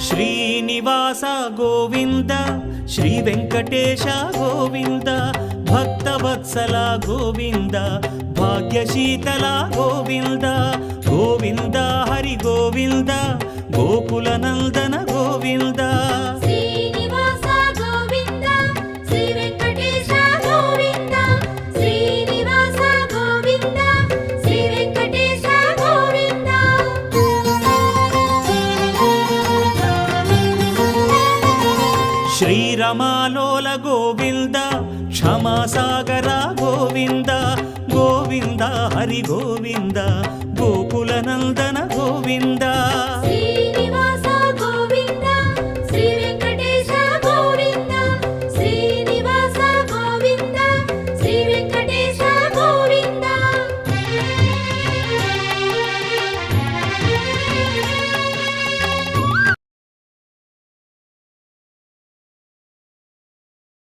Srinivasa Govinda Shri Venkatesha Govinda Bhaktavatsala Govinda భాగ్యశీతల Govinda Govinda Hari Govinda Gokula Nandana Govinda Srinivasa Govinda Shri Venkatesha Govinda Srinivasa Govinda Shri Venkatesha Govinda శ్రీరమాలోల Govinda క్షమాసాగర Govinda Govinda Hari Govinda Gokula Nandana Govinda